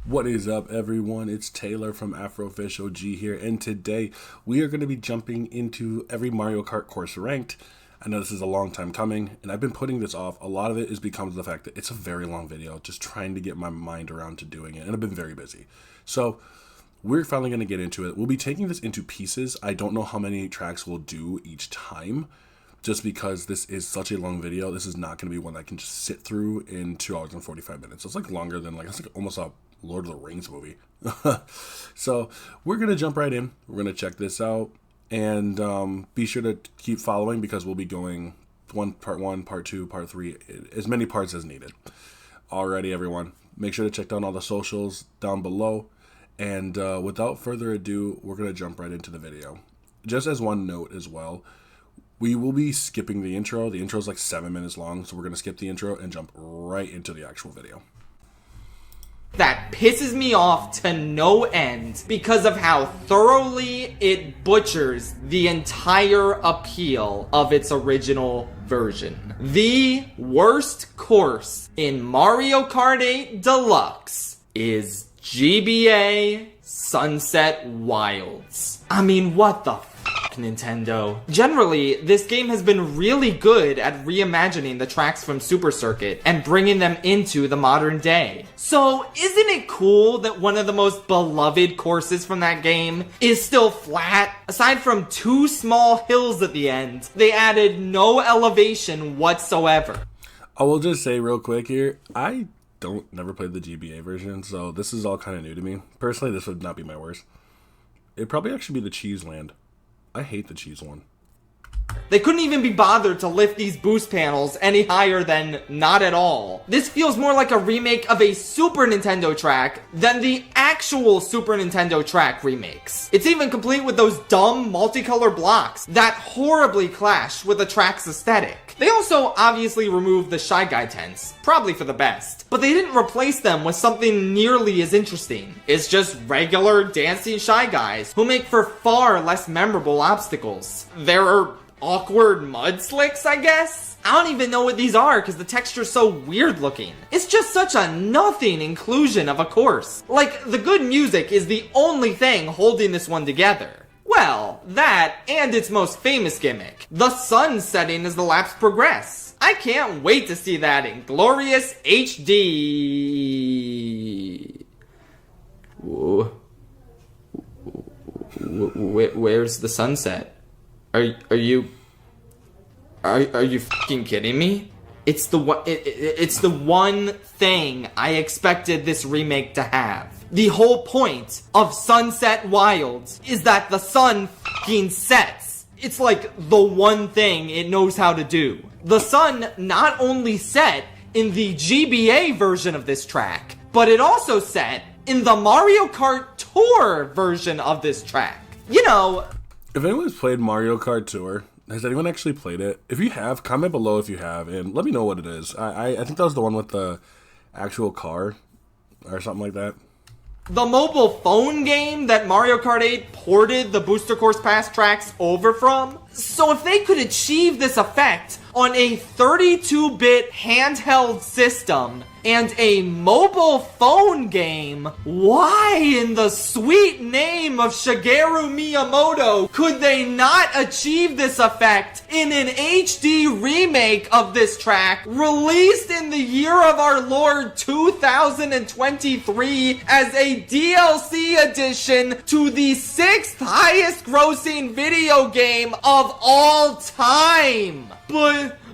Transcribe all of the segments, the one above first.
What is up, everyone? It's Taylor from AfrofishOG here, and today we are going to be jumping into every Mario Kart course ranked. I know this is a long time coming, and I've been putting this off. A lot of it is because of the fact that it's a very long video, just trying to get my mind around to doing it, and I've been very busy. So we're finally going to get into it. We'll be taking this into pieces. I don't know how many tracks we'll do each time, just because this is such a long video. This is not going to be one I can just sit through in 2 hours and 45 minutes. It's like longer than, it's like almost a Lord of the Rings movie. So we're going to jump right in. We're going to check this out. And be sure to keep following because we'll be going part one, part two, part three, as many parts as needed. Alrighty, everyone. Make sure to check down all the socials down below. And without further ado, we're going to jump right into the video. Just as one note as well, we will be skipping the intro. The intro is like 7 minutes long, so we're going to skip the intro and jump right into the actual video. That pisses me off to no end because of how thoroughly it butchers the entire appeal of its original version. The worst course in Mario Kart 8 Deluxe is GBA Sunset Wilds. I mean, what the Nintendo. Generally, this game has been really good at reimagining the tracks from Super Circuit and bringing them into the modern day. So, isn't it cool that one of the most beloved courses from that game is still flat? Aside from 2 small hills at the end, they added no elevation whatsoever. I will just say real quick here, I never played the GBA version, so this is all kind of new to me. Personally, this would not be my worst. It'd probably actually be the Cheese Land. I hate the cheese one. They couldn't even be bothered to lift these boost panels any higher than not at all. This feels more like a remake of a Super Nintendo track than the actual Super Nintendo track remakes. It's even complete with those dumb multicolor blocks that horribly clash with the track's aesthetic. They also obviously removed the Shy Guy tents, probably for the best, but they didn't replace them with something nearly as interesting. It's just regular dancing Shy Guys who make for far less memorable obstacles. There are awkward mud slicks, I guess? I don't even know what these are because the texture's so weird looking. It's just such a nothing inclusion of a course. Like, the good music is the only thing holding this one together. Well, that and its most famous gimmick, the sun setting as the laps progress. I can't wait to see that in glorious HD. Whoa. Where's the sunset? Are you fucking kidding me? It's the one thing I expected this remake to have. The whole point of Sunset Wilds is that the sun fucking sets. It's like the one thing it knows how to do. The sun not only set in the GBA version of this track, but it also set in the Mario Kart Tour version of this track. You know, if anyone's played Mario Kart Tour, has anyone actually played it? If you have, comment below if you have, and let me know what it is. I think that was the one with the actual car, or something like that. The mobile phone game that Mario Kart 8 ported the Booster Course Pass tracks over from. So if they could achieve this effect on a 32-bit handheld system and a mobile phone game, why in the sweet name of Shigeru Miyamoto could they not achieve this effect in an HD remake of this track released in the year of our Lord 2023 as a DLC edition to the 6th highest grossing video game of all time?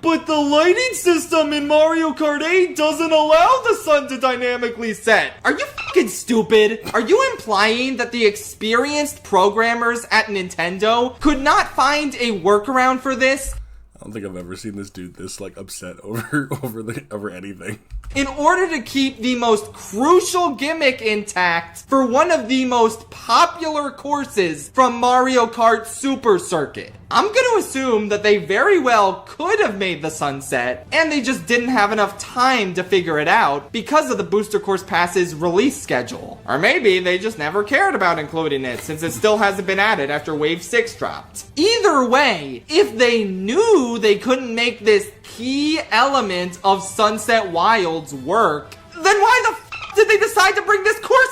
But the lighting system in Mario Kart 8 doesn't allow the sun to dynamically set. Are you fucking stupid? Are you implying that the experienced programmers at Nintendo could not find a workaround for this? I don't think I've ever seen this dude this upset over anything. In order to keep the most crucial gimmick intact for one of the most popular courses from Mario Kart Super Circuit. I'm gonna assume that they very well could have made the sunset, and they just didn't have enough time to figure it out because of the Booster Course Pass's release schedule. Or maybe they just never cared about including it since it still hasn't been added after Wave 6 dropped. Either way, if they knew they couldn't make this key element of Sunset Wilds work, then why the f did they decide to bring this course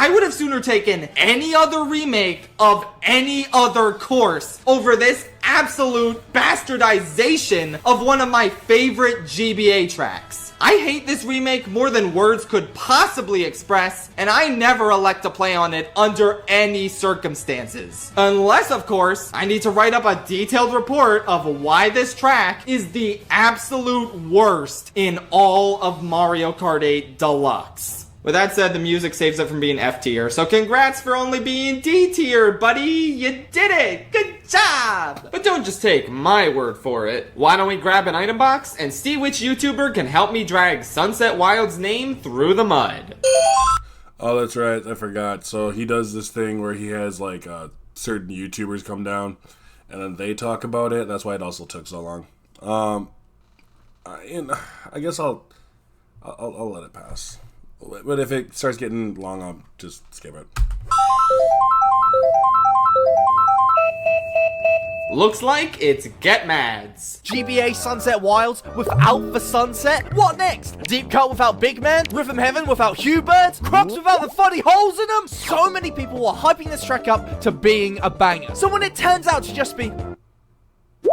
I would have sooner taken any other remake of any other course over this absolute bastardization of one of my favorite GBA tracks. I hate this remake more than words could possibly express, and I never elect to play on it under any circumstances. Unless, of course, I need to write up a detailed report of why this track is the absolute worst in all of Mario Kart 8 Deluxe. With that said, the music saves it from being F tier, so congrats for only being D tier, buddy! You did it! Good job! But don't just take my word for it. Why don't we grab an item box and see which YouTuber can help me drag Sunset Wild's name through the mud? Oh, that's right. I forgot. So he does this thing where he has like certain YouTubers come down, and then they talk about it. That's why it also took so long. I guess I'll let it pass. But if it starts getting long, I'll just skip it. Looks like it's Get Mads. GBA Sunset Wilds without the sunset? What next? Deep Cut without Big Man? Rhythm Heaven without Hubert? Crocs without the funny holes in them? So many people were hyping this track up to being a banger. So when it turns out to just be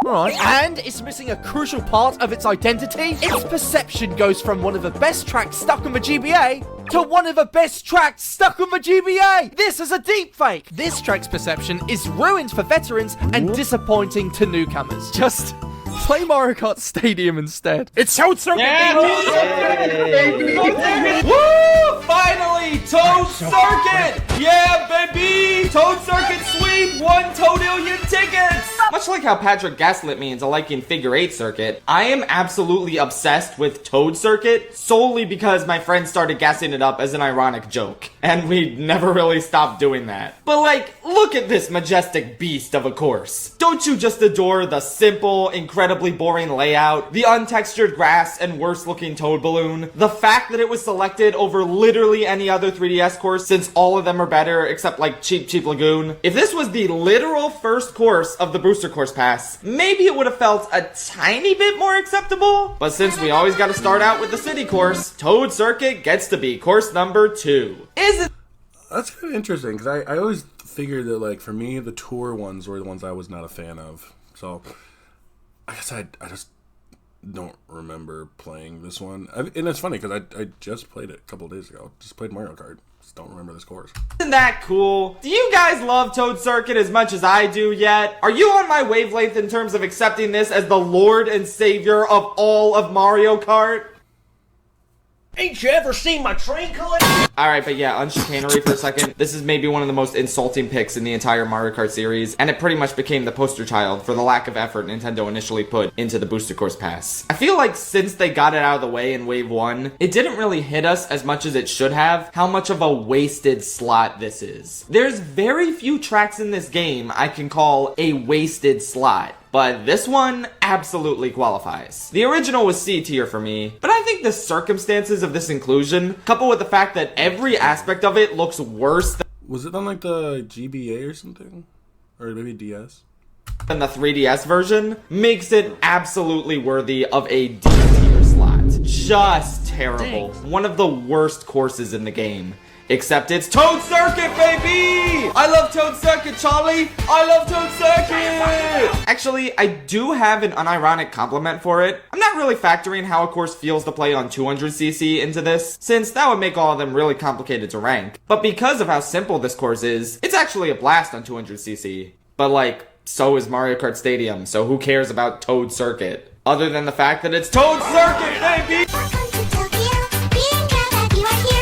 alright, and it's missing a crucial part of its identity, its perception goes from one of the best tracks stuck on the GBA to one of the best tracks stuck on the GBA! This is a deepfake! This track's perception is ruined for veterans and disappointing to newcomers. Just play Mario Kart Stadium instead. It's Toad Circuit! Yeah, Toad Circuit! Woo! Finally, Toad Circuit! Yeah, baby! Toad Circuit sweep! 1 todillion tickets! Much like how Patrick gaslit me into liking Figure 8 Circuit, I am absolutely obsessed with Toad Circuit solely because my friends started gassing it up as an ironic joke. And we never really stopped doing that. But like, look at this majestic beast of a course. Don't you just adore the simple, incredibly boring layout, the untextured grass and worse looking toad balloon, the fact that it was selected over literally any other 3DS course since all of them are better except like Cheap Lagoon? If this was the literal first course of the Booster Course Pass, maybe it would have felt a tiny bit more acceptable. But since we always gotta start out with the city course, Toad Circuit gets to be course number 2. That's kind of interesting, because I always figured that, like, for me, the tour ones were the ones I was not a fan of. So, I guess I just don't remember playing this one. And it's funny, because I just played it a couple of days ago. Just played Mario Kart. Just don't remember this course. Isn't that cool? Do you guys love Toad Circuit as much as I do yet? Are you on my wavelength in terms of accepting this as the Lord and Savior of all of Mario Kart? Ain't you ever seen my train collection? Alright, but yeah, unchicanery for a second. This is maybe one of the most insulting picks in the entire Mario Kart series, and it pretty much became the poster child for the lack of effort Nintendo initially put into the Booster Course Pass. I feel like since they got it out of the way in Wave 1, it didn't really hit us as much as it should have how much of a wasted slot this is. There's very few tracks in this game I can call a wasted slot. But this one absolutely qualifies. The original was C tier for me, but I think the circumstances of this inclusion, coupled with the fact that every aspect of it looks worse Was it on, like, the GBA or something? Or maybe DS? than the 3DS version, makes it absolutely worthy of a D tier slot. Just terrible. One of the worst courses in the game. Except it's Toad Circuit, baby! I love Toad Circuit, Charlie! I love Toad Circuit! Actually, I do have an unironic compliment for it. I'm not really factoring how a course feels to play on 200cc into this, since that would make all of them really complicated to rank. But because of how simple this course is, it's actually a blast on 200cc. But like, so is Mario Kart Stadium, so who cares about Toad Circuit? Other than the fact that it's Toad Circuit, baby!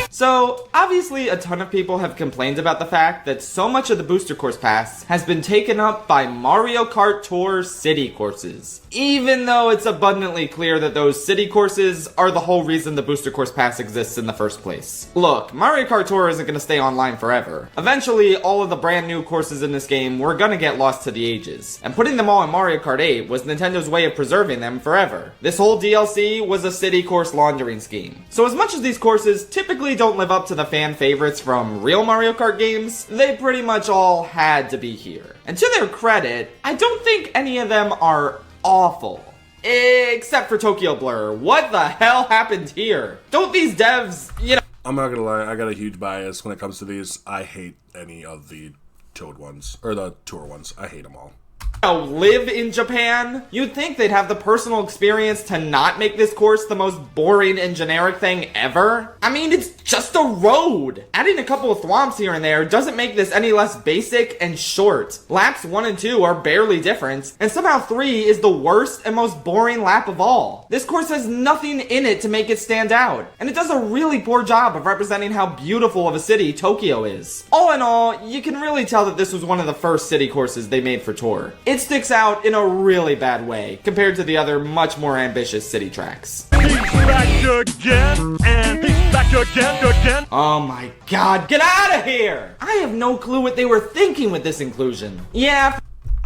So, obviously a ton of people have complained about the fact that so much of the Booster Course Pass has been taken up by Mario Kart Tour city courses. Even though it's abundantly clear that those city courses are the whole reason the Booster Course Pass exists in the first place. Look, Mario Kart Tour isn't gonna stay online forever. Eventually, all of the brand new courses in this game were gonna get lost to the ages. And putting them all in Mario Kart 8 was Nintendo's way of preserving them forever. This whole DLC was a city course laundering scheme. So as much as these courses typically don't live up to the fan favorites from real Mario Kart games, they pretty much all had to be here. And to their credit, I don't think any of them are awful. Except for Tokyo Blur. What the hell happened here? Don't these devs, I'm not gonna lie, I got a huge bias when it comes to these. I hate any of the chilled ones, or the tour ones. I hate them all. Live in Japan? You'd think they'd have the personal experience to not make this course the most boring and generic thing ever. I mean, it's just a road. Adding a couple of thwomps here and there doesn't make this any less basic and short. Laps 1 and 2 are barely different, and somehow 3 is the worst and most boring lap of all. This course has nothing in it to make it stand out, and it does a really poor job of representing how beautiful of a city Tokyo is. All in all, you can really tell that this was one of the first city courses they made for tour. It sticks out in a really bad way compared to the other much more ambitious city tracks. He's back again, and he's back again. Oh my god, get out of here! I have no clue what they were thinking with this inclusion. Yeah,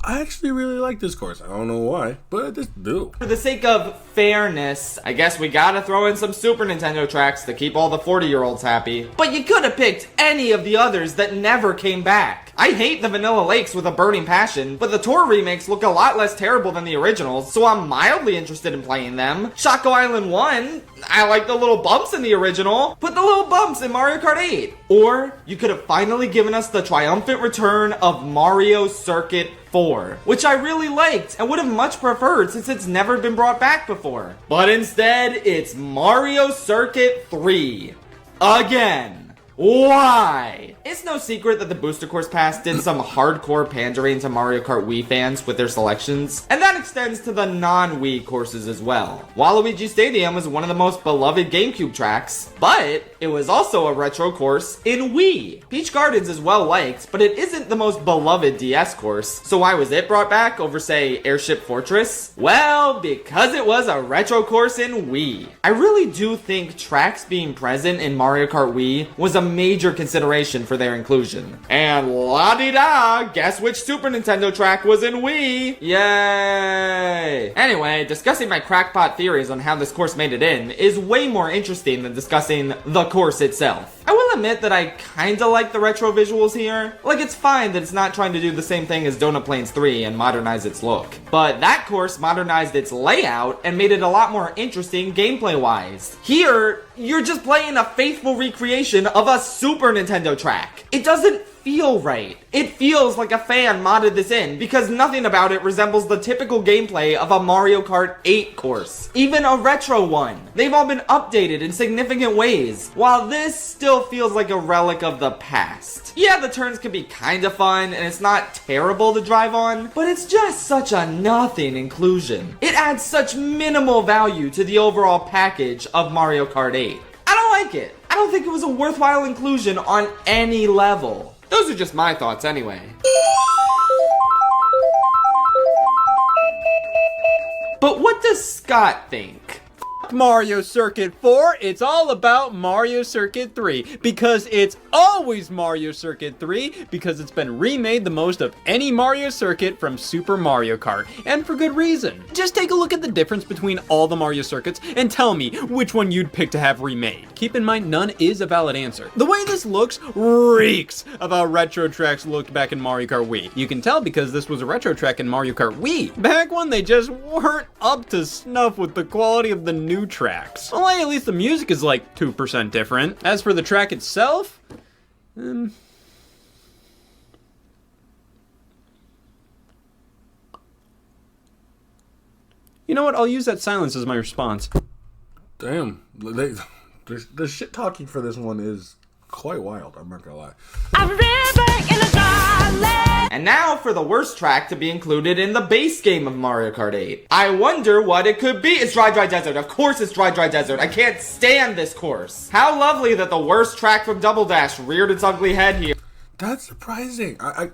I actually really like this course. I don't know why, but I just do. for the sake of fairness, I guess we gotta throw in some Super Nintendo tracks to keep all the 40-year-olds happy. But you could have picked any of the others that never came back. I hate the Vanilla Lakes with a burning passion, but the tour remakes look a lot less terrible than the originals, so I'm mildly interested in playing them. Shako Island 1, I like the little bumps in the original. Put the little bumps in Mario Kart 8. Or you could have finally given us the triumphant return of Mario Circuit 4, which I really liked and would have much preferred since it's never been brought back before. But instead, it's Mario Circuit 3. Again. Why? It's no secret that the Booster Course Pass did some hardcore pandering to Mario Kart Wii fans with their selections, and that extends to the non-Wii courses as well. Waluigi Stadium was one of the most beloved GameCube tracks, but it was also a retro course in Wii. Peach Gardens is well liked, but it isn't the most beloved DS course, so why was it brought back over, say, Airship Fortress? Well, because it was a retro course in Wii. I really do think tracks being present in Mario Kart Wii was a major consideration for their inclusion. And la-di-da, guess which Super Nintendo track was in Wii? Yay! Anyway, discussing my crackpot theories on how this course made it in is way more interesting than discussing the course itself. I will admit that I kinda like the retro visuals here. Like, it's fine that it's not trying to do the same thing as Donut Plains 3 and modernize its look. But that course modernized its layout and made it a lot more interesting gameplay-wise. Here, you're just playing a faithful recreation of a Super Nintendo track. It doesn't feel right. It feels like a fan modded this in because nothing about it resembles the typical gameplay of a Mario Kart 8 course. Even a retro one. They've all been updated in significant ways, while this still feels like a relic of the past. Yeah, the turns can be kinda fun and it's not terrible to drive on, but it's just such a nothing inclusion. It adds such minimal value to the overall package of Mario Kart 8. I don't like it. I don't think it was a worthwhile inclusion on any level. Those are just my thoughts anyway. But what does Scott think? Mario Circuit 4, it's all about Mario Circuit 3, because it's always Mario Circuit 3, because it's been remade the most of any Mario Circuit from Super Mario Kart, and for good reason. Just take a look at the difference between all the Mario Circuits and tell me which one you'd pick to have remade. Keep in mind, none is a valid answer. The way this looks reeks of how retro tracks looked back in Mario Kart Wii. You can tell because this was a retro track in Mario Kart Wii. Back when they just weren't up to snuff with the quality of the new tracks. Well, at least the music is like 2% different. As for the track itself, you know what? I'll use that silence as my response. Damn, the shit talking for this one is quite wild. I'm not gonna lie. A river in a dry land. And now for the worst track to be included in the base game of Mario Kart 8. I wonder what it could be. It's Dry Dry Desert. Of course it's Dry Dry Desert. I can't stand this course. How lovely that the worst track from Double Dash reared its ugly head here. That's surprising. I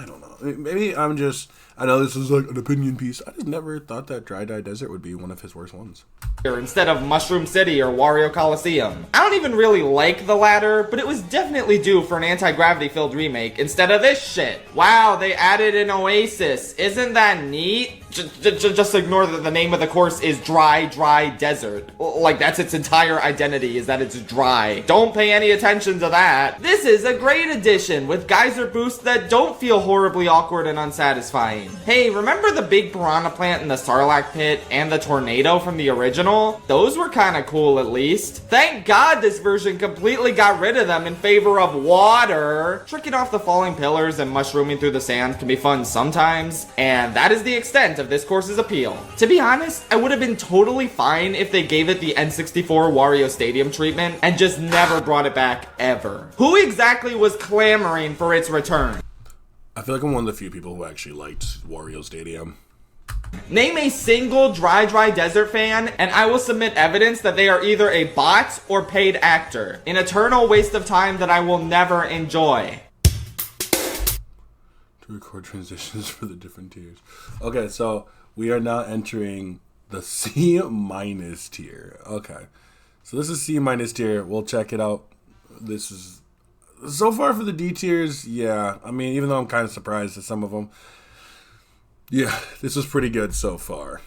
don't know. Maybe I know this is like an opinion piece. I just never thought that Dry Dry Desert would be one of his worst ones. Instead of Mushroom City or Wario Coliseum. I don't even really like the latter, but it was definitely due for an anti-gravity filled remake instead of this shit. Wow, they added an oasis. Isn't that neat? Just ignore that the name of the course is Dry Dry Desert. Like, that's its entire identity, is that it's dry. Don't pay any attention to that. This is a great addition with geyser boosts that don't feel horribly awkward and unsatisfying. Hey, remember the big piranha plant in the Sarlacc pit and the tornado from the original? Those were kind of cool, at least. Thank God this version completely got rid of them in favor of water. Tricking off the falling pillars and mushrooming through the sand can be fun sometimes, and that is the extent of this course's appeal. To be honest, I would have been totally fine if they gave it the N64 Wario Stadium treatment and just never brought it back ever. Who exactly was clamoring for its return? I feel like I'm one of the few people who actually liked Wario Stadium. Name a single Dry Desert fan, and I will submit evidence that they are either a bot or paid actor. An eternal waste of time that I will never enjoy. To record transitions for the different tiers. Okay, so we are now entering the C- tier. Okay, so this is C- tier. We'll check it out. This is so far for the D tiers. Yeah, I mean, even though I'm kind of surprised at some of them. Yeah, this was pretty good so far.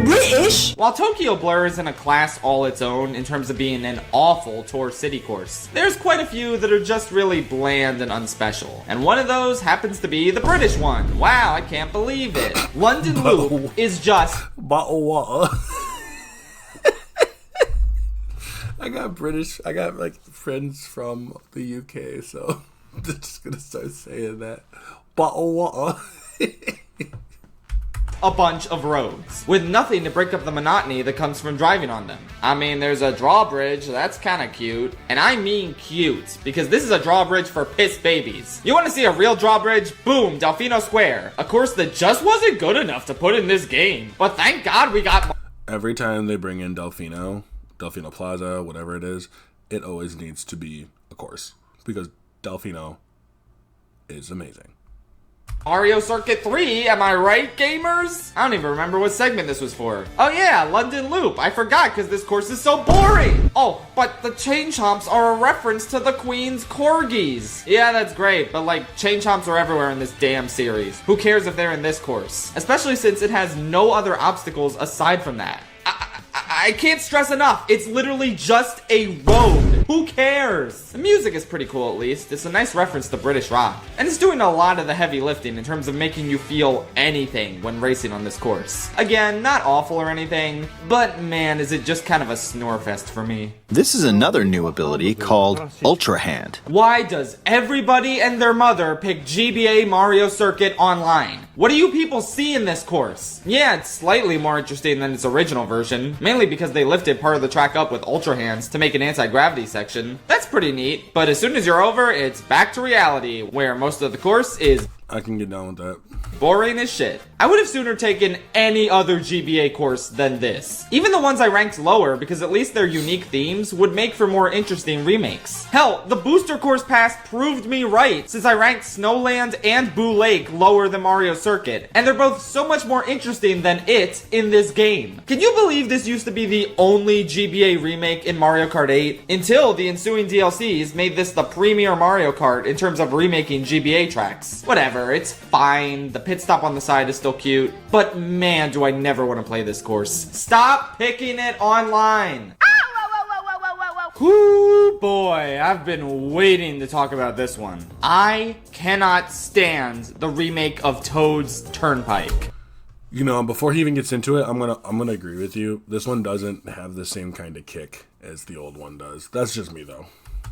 British? While Tokyo Blur is in a class all its own in terms of being an awful tour city course, there's quite a few that are just really bland and unspecial. And one of those happens to be the British one. Wow, I can't believe it. London Loop is just bottled water. I got like friends from the UK, so I'm just gonna start saying that. Bottled water. a bunch of roads, with nothing to break up the monotony that comes from driving on them. I mean, there's a drawbridge, that's kinda cute. And I mean cute, because this is a drawbridge for piss babies. You wanna see a real drawbridge? Boom, Delfino Square. A course that just wasn't good enough to put in this game. But thank God we got... Every time they bring in Delfino Plaza, whatever it is, it always needs to be a course, because Delfino is amazing. Mario Circuit 3, am I right, gamers? I don't even remember what segment this was for. Oh yeah, London Loop. I forgot because this course is so boring. Oh, but the chain chomps are a reference to the Queen's corgis. Yeah, that's great, but like, chain chomps are everywhere in this damn series. Who cares if they're in this course? Especially since it has no other obstacles aside from that. I can't stress enough, it's literally just a road. Who cares? The music is pretty cool at least. It's a nice reference to British rock. And it's doing a lot of the heavy lifting in terms of making you feel anything when racing on this course. Again, not awful or anything, but man, is it just kind of a snore fest for me. This is another new ability called Ultra Hand. Why does everybody and their mother pick GBA Mario Circuit Online? What do you people see in this course? Yeah, it's slightly more interesting than its original version, mainly because they lifted part of the track up with Ultra Hands to make an anti-gravity section. That's pretty neat, but as soon as you're over, it's back to reality, where most of the course is I can get down with that. boring as shit. I would have sooner taken any other GBA course than this. Even the ones I ranked lower, because at least their unique themes would make for more interesting remakes. Hell, the Booster Course Pass proved me right, since I ranked Snowland and Boo Lake lower than Mario Circuit, and they're both so much more interesting than it in this game. Can you believe this used to be the only GBA remake in Mario Kart 8? Until the ensuing DLCs made this the premier Mario Kart in terms of remaking GBA tracks. Whatever, it's fine, the pit stop on the side is still cute, but man, do I never want to play this course. Stop picking it online! Whoo boy, I've been waiting to talk about this one. I cannot stand the remake of Toad's Turnpike. You know, before he even gets into it, I'm gonna agree with you. This one doesn't have the same kind of kick as the old one does. That's just me though.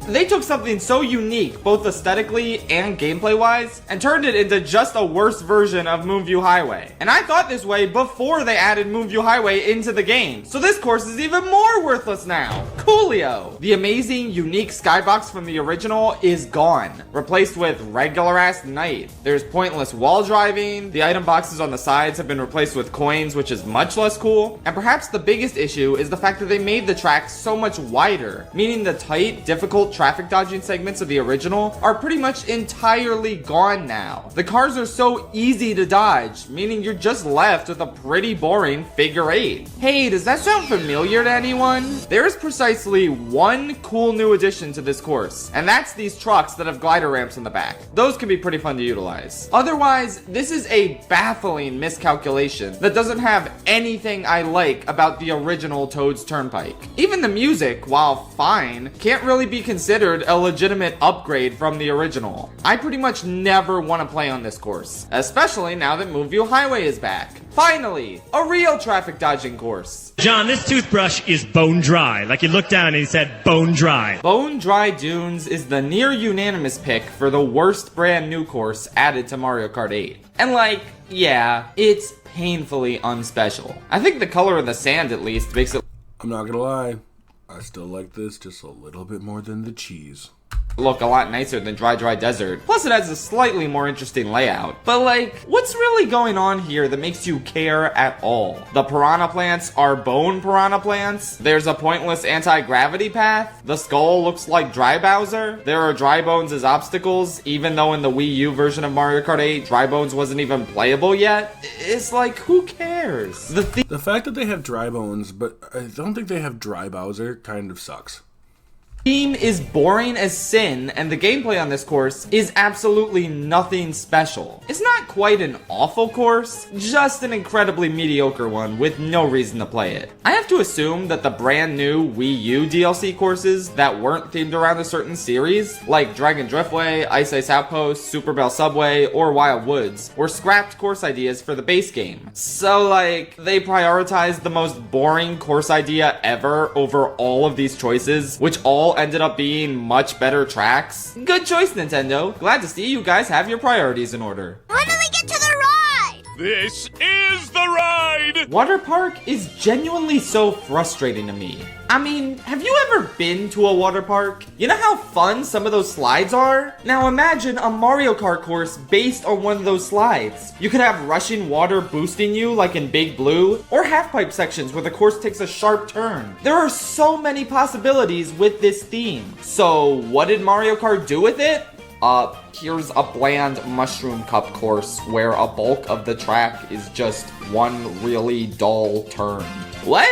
They took something so unique, both aesthetically and gameplay-wise, and turned it into just a worse version of Moonview Highway. And I thought this way before they added Moonview Highway into the game, so this course is even more worthless now. Coolio! The amazing, unique skybox from the original is gone, replaced with regular-ass night. There's pointless wall driving, the item boxes on the sides have been replaced with coins, which is much less cool, and perhaps the biggest issue is the fact that they made the track so much wider, meaning the tight, difficult traffic dodging segments of the original are pretty much entirely gone now. The cars are so easy to dodge, meaning you're just left with a pretty boring figure eight. Hey, does that sound familiar to anyone? There is precisely one cool new addition to this course, and that's these trucks that have glider ramps in the back. Those can be pretty fun to utilize. Otherwise, this is a baffling miscalculation that doesn't have anything I like about the original Toad's Turnpike. Even the music, while fine, can't really be considered a legitimate upgrade from the original. I pretty much never want to play on this course, especially now that Moonview Highway is back. Finally, a real traffic dodging course. John, this toothbrush is bone dry. Like, you looked down and he said bone dry. Bone Dry Dunes is the near unanimous pick for the worst brand new course added to Mario Kart 8. And like, yeah, it's painfully unspecial. I think the color of the sand at least makes it I'm not gonna lie, I still like this just a little bit more than the cheese. look a lot nicer than Dry Desert. Plus it has a slightly more interesting layout. But like, what's really going on here that makes you care at all? The piranha plants are bone piranha plants. There's a pointless anti-gravity path. The skull looks like Dry Bowser. There are dry bones as obstacles, even though in the Wii U version of Mario Kart 8, dry bones wasn't even playable yet. It's like, who cares? The fact that they have dry bones, but I don't think they have Dry Bowser, kind of sucks. Theme is boring as sin, and the gameplay on this course is absolutely nothing special. It's not quite an awful course, just an incredibly mediocre one with no reason to play it. I have to assume that the brand new Wii U DLC courses that weren't themed around a certain series, like Dragon Driftway, Ice Ice Outpost, Super Bell Subway, or Wild Woods, were scrapped course ideas for the base game. So like, they prioritized the most boring course idea ever over all of these choices, which all ended up being much better tracks. Good choice, Nintendo. Glad to see you guys have your priorities in order. When do we get to the ride? This is the ride! Water Park is genuinely so frustrating to me. I mean, have you ever been to a water park? You know how fun some of those slides are? Now imagine a Mario Kart course based on one of those slides. You could have rushing water boosting you like in Big Blue, or half-pipe sections where the course takes a sharp turn. There are so many possibilities with this theme. So what did Mario Kart do with it? Here's a bland mushroom cup course where a bulk of the track is just one really dull turn. What?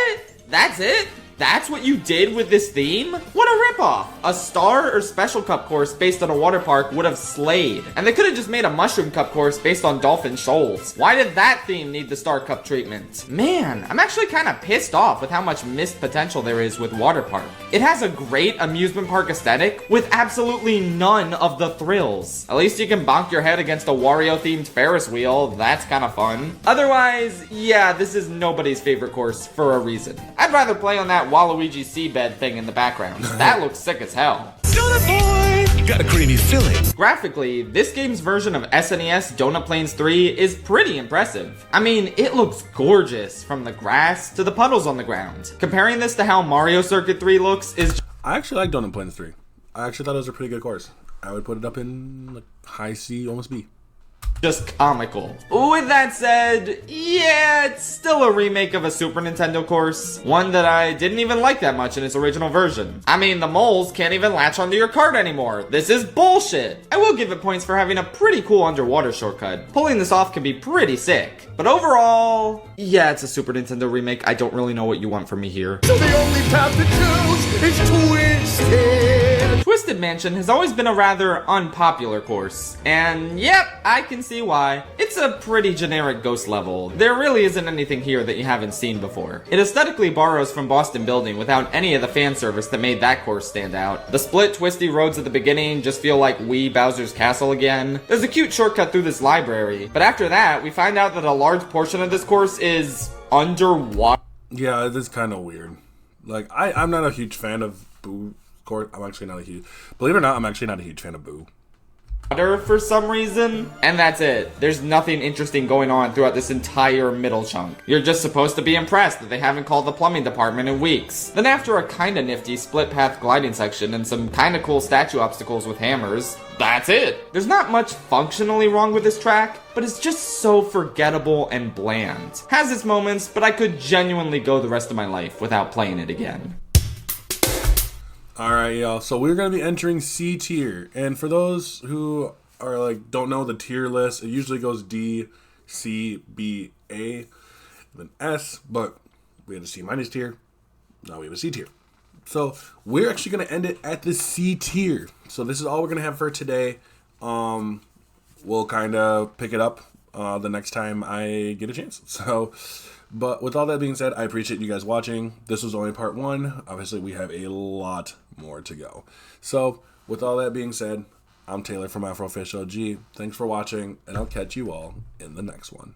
That's it? That's what you did with this theme? What a ripoff! A star or special cup course based on a water park would have slayed. And they could have just made a mushroom cup course based on Dolphin Shoals. Why did that theme need the star cup treatment? Man, I'm actually kind of pissed off with how much missed potential there is with Water Park. It has a great amusement park aesthetic with absolutely none of the thrills. At least you can bonk your head against a Wario-themed Ferris wheel. That's kind of fun. Otherwise, yeah, this is nobody's favorite course for a reason. I'd rather play on that Waluigi seabed thing in the background. That looks sick as hell. Got a creamy filling. Graphically, this game's version of SNES Donut Plains 3 is pretty impressive. I mean, it looks gorgeous from the grass to the puddles on the ground. Comparing this to how Mario Circuit 3 looks is I actually like Donut Plains 3. I actually thought it was a pretty good course. I would put it up in like high C, almost B. just comical. With that said, yeah, it's still a remake of a Super Nintendo course. One that I didn't even like that much in its original version. I mean, the moles can't even latch onto your cart anymore. This is bullshit. I will give it points for having a pretty cool underwater shortcut. Pulling this off can be pretty sick. But overall, yeah, it's a Super Nintendo remake. I don't really know what you want from me here. So the only path to choose is Twisted. Twisted Mansion has always been a rather unpopular course, and yep, I can see why. It's a pretty generic ghost level. There really isn't anything here that you haven't seen before. It aesthetically borrows from Boston Building without any of the fan service that made that course stand out. The split twisty roads at the beginning just feel like wee Bowser's Castle again. There's a cute shortcut through this library, but after that, we find out that a large portion of this course is underwater. Yeah, it is kind of weird. Like, I'm not a huge fan of Boo Court. I'm actually not a huge... Believe it or not, I'm actually not a huge fan of Boo. For some reason, and that's it. There's nothing interesting going on throughout this entire middle chunk. You're just supposed to be impressed that they haven't called the plumbing department in weeks. Then after a kinda nifty split path gliding section and some kinda cool statue obstacles with hammers, that's it. There's not much functionally wrong with this track, but it's just so forgettable and bland. Has its moments, but I could genuinely go the rest of my life without playing it again. Alright, y'all, so we're going to be entering C tier, and for those who are like, don't know the tier list, it usually goes D, C, B, A, then S, but we had a C minus tier, now we have a C tier. So we're actually going to end it at the C tier. So this is all we're going to have for today. We'll kind of pick it up the next time I get a chance. So, but with all that being said, I appreciate you guys watching. This was only part one. Obviously, we have a lot more to go. So, with all that being said, I'm Taylor from AfrofishOG. Thanks for watching, and I'll catch you all in the next one.